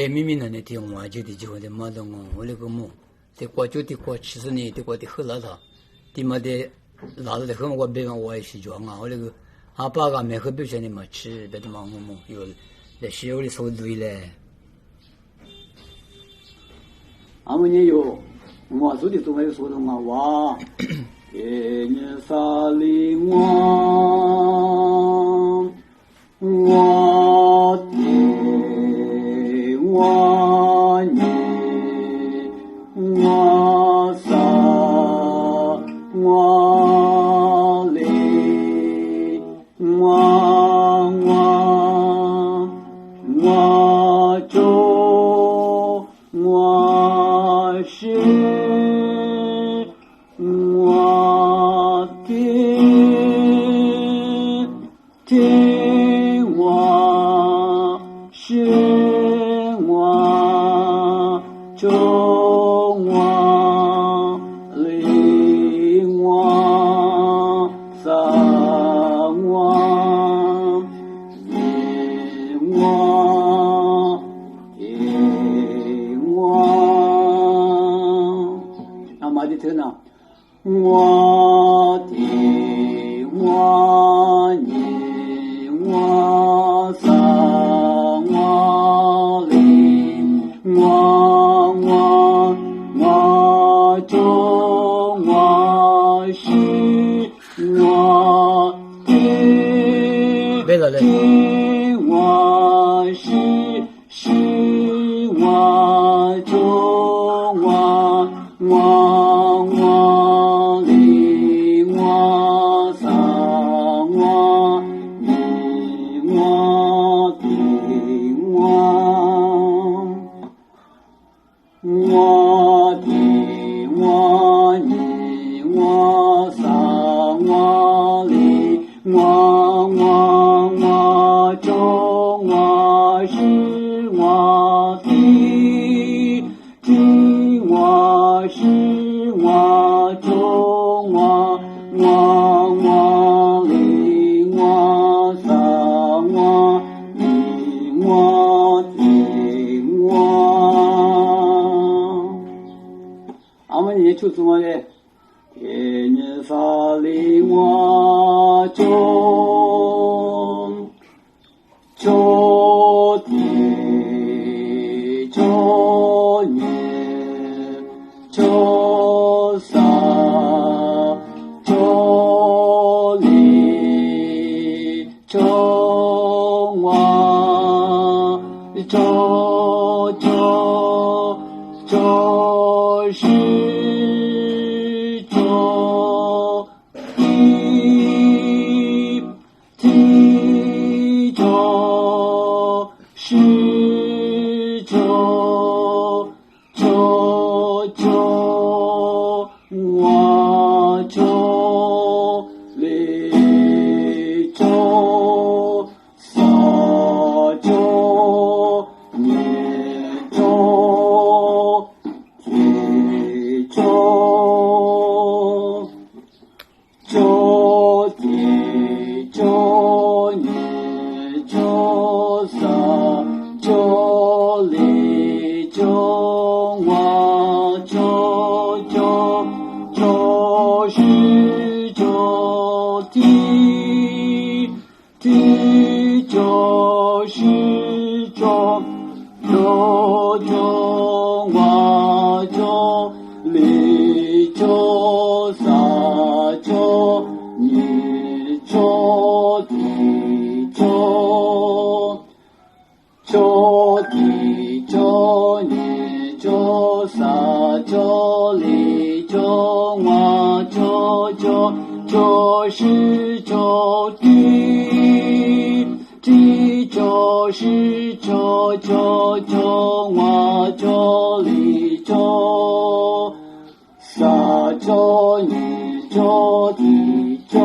明明那天我就的机会的马到我那个么，在过就的过70年的过的后老他，的嘛的老子的后我别讲我也是讲啊，我那个阿爸个没后别说你嘛吃，别的嘛我么有在学里受罪嘞。阿们也有，我做的都没说的嘛哇，给你撒里我的我你我撒我里我就我是我的听我是我就我里我撒我你我那么的听呢？我的我你我撒我里我就我是我的别了嘞，我是我就我里我撒我你我的我的我你我撒我里我就我是我的我是我就我里我撒我你我的我，阿们也就是我的，给你撒里我就的就你就撒就里就我就是我就里就撒就你就地就地就你就撒就里就我就是地就是我就里就撒就你就地就你就撒就里就我就是地就是我就里就撒就你就地就